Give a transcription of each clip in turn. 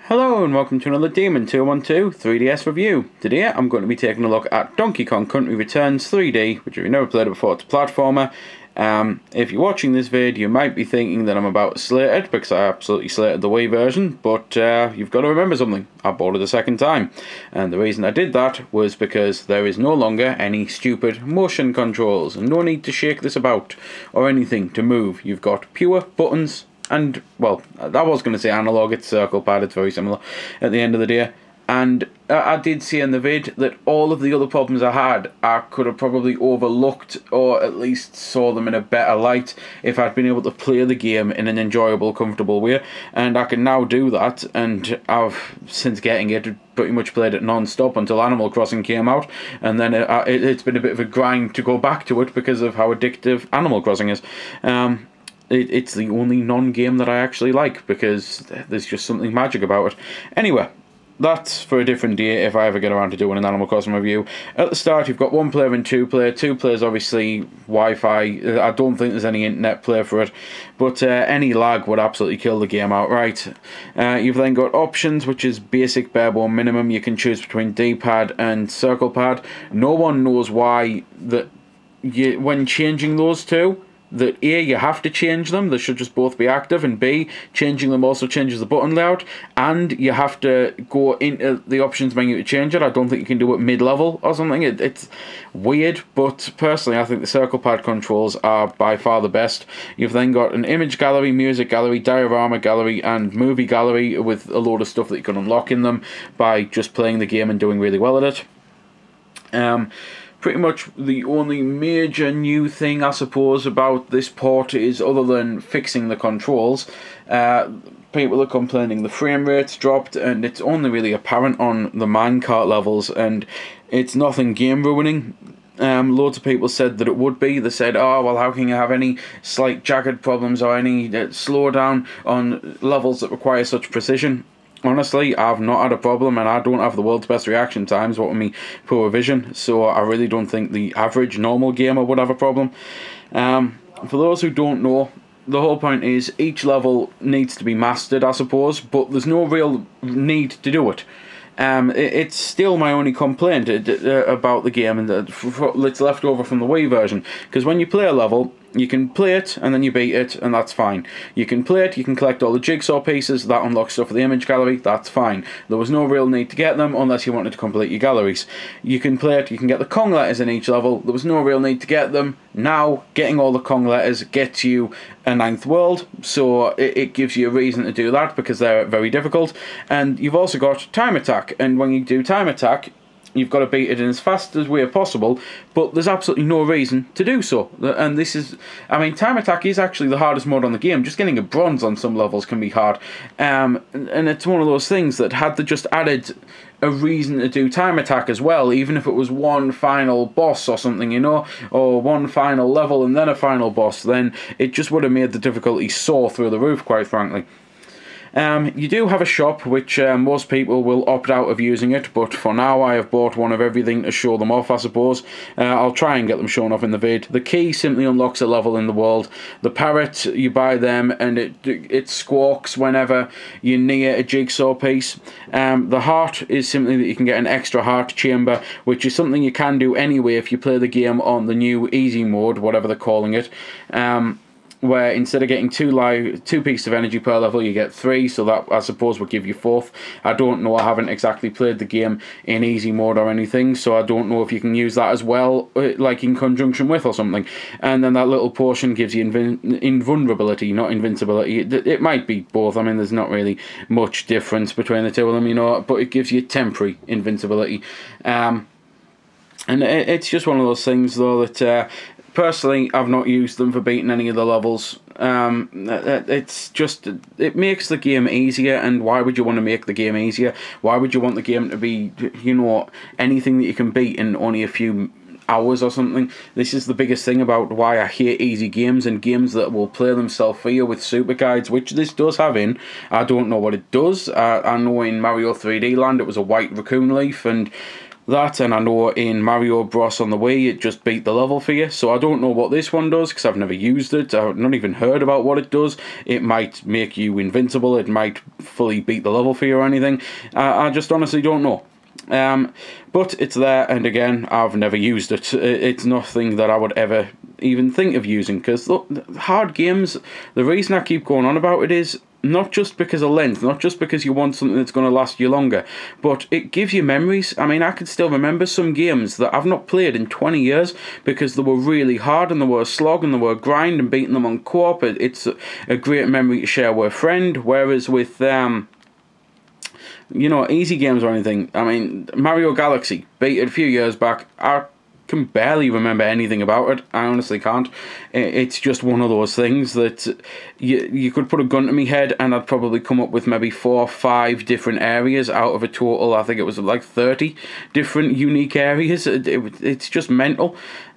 Hello and welcome to another Demon 212 3DS review. Today I'm going to be taking a look at Donkey Kong Country Returns 3D, which if you've never played it before, it's a platformer. If you're watching this vid, you might be thinking that I'm about to slate it, because I absolutely slated the Wii version, but you've got to remember something. I bought it a second time, and the reason I did that was because there is no longer any stupid motion controls, and no need to shake this about, or anything to move. You've got pure buttons, and, well, I was going to say analog, it's circle pad, it's very similar at the end of the day. And I did see in the vid that all of the other problems I had, I could have probably overlooked, or at least saw them in a better light, if I'd been able to play the game in an enjoyable, comfortable way. And I can now do that, and I've, since getting it, pretty much played it non-stop until Animal Crossing came out, and then it's been a bit of a grind to go back to it because of how addictive Animal Crossing is. It's the only non-game that I actually like, because there's just something magic about it. Anyway, that's for a different day if I ever get around to doing an Animal Crossing review. At the start, you've got one player and two player. Two players, obviously, Wi-Fi. I don't think there's any internet play for it, but any lag would absolutely kill the game outright. You've then got options, which is basic, bare bone minimum. You can choose between D-pad and circle pad. No one knows why that when changing those two, that A, you have to change them, they should just both be active, and B, changing them also changes the button layout, and you have to go into the options menu to change it. I don't think you can do it mid-level or something. It's weird, but personally I think the circle pad controls are by far the best. You've then got an image gallery, music gallery, diorama gallery, and movie gallery, with a load of stuff that you can unlock in them by just playing the game and doing really well at it. Pretty much the only major new thing, I suppose, about this port is, other than fixing the controls, people are complaining the frame rate's dropped, and it's only really apparent on the minecart levels, and it's nothing game ruining. Loads of people said that it would be. They said, oh, well, how can you have any slight jagged problems or any slowdown on levels that require such precision? Honestly, I've not had a problem, and I don't have the world's best reaction times, what with me poor vision, so I really don't think the average normal gamer would have a problem. For those who don't know, the whole point is each level needs to be mastered, I suppose, but there's no real need to do it. It's still my only complaint about the game, and it's left over from the Wii version, because when you play a level, you can play it, and then you beat it, and that's fine. You can play it, you can collect all the jigsaw pieces, that unlocks stuff for the image gallery, that's fine. There was no real need to get them, unless you wanted to complete your galleries. You can play it, you can get the Kong letters in each level, there was no real need to get them. Now, getting all the Kong letters gets you a 9th world, so it gives you a reason to do that, because they're very difficult. And you've also got Time Attack, and when you do Time Attack, you've got to beat it in as fast as way possible, but there's absolutely no reason to do so. And this is, I mean, Time Attack is actually the hardest mode on the game. Just getting a bronze on some levels can be hard. And it's one of those things that, had they just added a reason to do Time Attack as well, even if it was one final boss or something, you know, or one final level and then a final boss, then it just would have made the difficulty soar through the roof, quite frankly. You do have a shop, which most people will opt out of using it, but for now I have bought one of everything to show them off, I suppose. I'll try and get them shown off in the vid. The key simply unlocks a level in the world. The parrot, you buy them, and it squawks whenever you're near a jigsaw piece. The heart is simply that you can get an extra heart chamber, which is something you can do anyway if you play the game on the new easy mode, whatever they're calling it. Where instead of getting two pieces of energy per level, you get 3, so that, I suppose, would give you 4th. I don't know, I haven't exactly played the game in easy mode or anything, so I don't know if you can use that as well, like in conjunction with or something. And then that little portion gives you invulnerability, not invincibility. It might be both, I mean, there's not really much difference between the two of them, you know, but it gives you temporary invincibility. And it's just one of those things, though, that personally, I've not used them for beating any of the levels. It's just, it makes the game easier, and why would you want to make the game easier? Why would you want the game to be, you know, anything that you can beat in only a few hours or something? This is the biggest thing about why I hate easy games, and games that will play themselves for you with super guides, which this does have in. I don't know what it does. I know in Mario 3D Land it was a white raccoon leaf, and that, and I know in Mario Bros on the Wii it just beat the level for you, so I don't know what this one does because I've never used it. I've not even heard about what it does. It might make you invincible, it might fully beat the level for you or anything. I just honestly don't know. But it's there, and again, I've never used it. It's nothing that I would ever even think of using, because look, hard games, the reason I keep going on about it is not just because of length, not just because you want something that's going to last you longer, but it gives you memories. I mean, I can still remember some games that I've not played in 20 years because they were really hard and they were a slog and they were a grind, and beating them on co-op, it's a great memory to share with a friend, whereas with you know, easy games or anything, I mean, Mario Galaxy, beat it a few years back, I can barely remember anything about it. I honestly can't. It's just one of those things that you could put a gun to me head and I'd probably come up with maybe 4 or 5 different areas out of a total, I think it was like 30 different unique areas. It's just mental.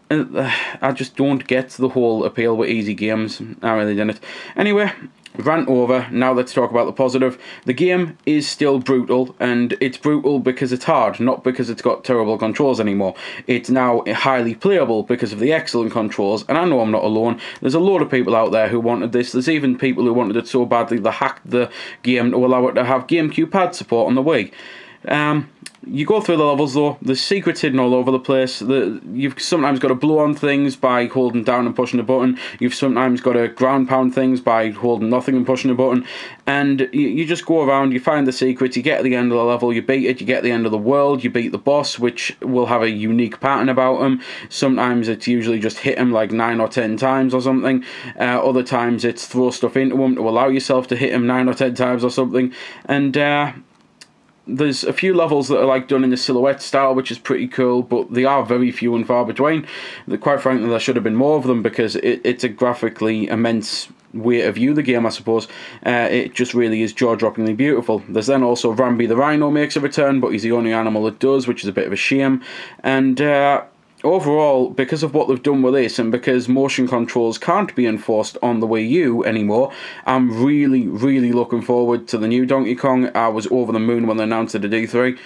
I just don't get the whole appeal with easy games. I really didn't. Anyway, rant over. Now let's talk about the positive. The game is still brutal, and it's brutal because it's hard, not because it's got terrible controls anymore. It's now highly playable because of the excellent controls, and I know I'm not alone. There's a lot of people out there who wanted this. There's even people who wanted it so badly they hacked the game to allow it to have GameCube pad support on the Wii. You go through the levels though, there's secrets hidden all over the place. You've sometimes got to blow on things by holding down and pushing a button. You've sometimes got to ground pound things by holding nothing and pushing a button. And you just go around, you find the secrets, you get to the end of the level, you beat it, you get to the end of the world, you beat the boss, which will have a unique pattern about him. Sometimes it's usually just hit him like 9 or 10 times or something. Other times it's throw stuff into him to allow yourself to hit him 9 or 10 times or something. And there's a few levels that are like done in the silhouette style, which is pretty cool, but they are very few and far between. Quite frankly, there should have been more of them because it's a graphically immense way to view the game, I suppose. It just really is jaw-droppingly beautiful. There's then also Rambi the Rhino makes a return, but he's the only animal that does, which is a bit of a shame. And overall, because of what they've done with this, and because motion controls can't be enforced on the Wii U anymore, I'm really, really looking forward to the new Donkey Kong. I was over the moon when they announced it at E3.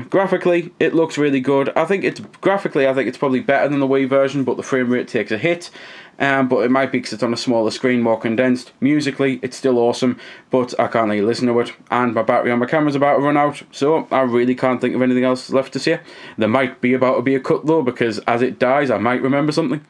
Graphically, it looks really good. I think it's probably better than the Wii version, but the frame rate takes a hit. But it might be because it's on a smaller screen, more condensed. Musically, it's still awesome, but I can't really listen to it, and my battery on my camera's about to run out, so I really can't think of anything else left to say. There might be about to be a cut though, because as it dies, I might remember something.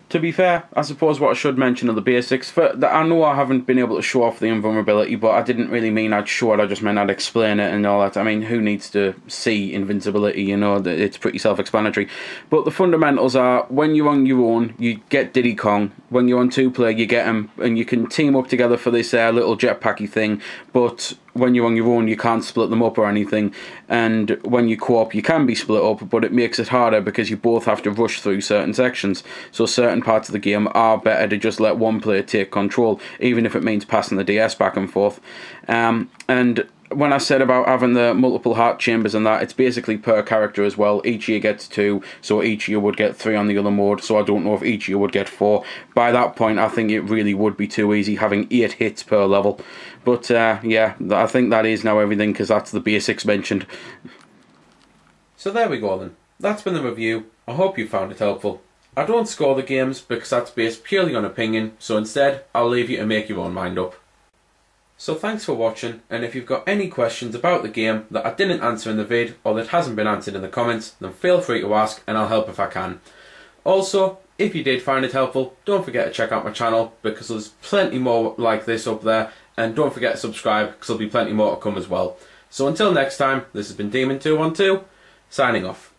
To be fair, I suppose what I should mention are the basics. I know I haven't been able to show off the invulnerability, but I didn't really mean I'd show it, I just meant I'd explain it and all that. I mean, who needs to see invincibility, you know, it's pretty self-explanatory. But the fundamentals are, when you're on your own, you get Diddy Kong. When you're on 2-player, you get him, and you can team up together for this little jetpacky thing, but when you're on your own, you can't split them up or anything, and when you co-op, you can be split up, but it makes it harder because you both have to rush through certain sections. So certain parts of the game are better to just let one player take control, even if it means passing the DS back and forth. And when I said about having the multiple heart chambers and that, it's basically per character as well. Each year gets 2, so each year would get 3 on the other mode, so I don't know if each year would get 4. By that point, I think it really would be too easy, having 8 hits per level. But yeah, I think that is now everything, because that's the basics mentioned. So there we go then. That's been the review. I hope you found it helpful. I don't score the games because that's based purely on opinion, so instead, I'll leave you to make your own mind up. So thanks for watching, and if you've got any questions about the game that I didn't answer in the vid, or that hasn't been answered in the comments, then feel free to ask and I'll help if I can. Also, if you did find it helpful, don't forget to check out my channel, because there's plenty more like this up there, and don't forget to subscribe, because there'll be plenty more to come as well. So until next time, this has been Demon212, signing off.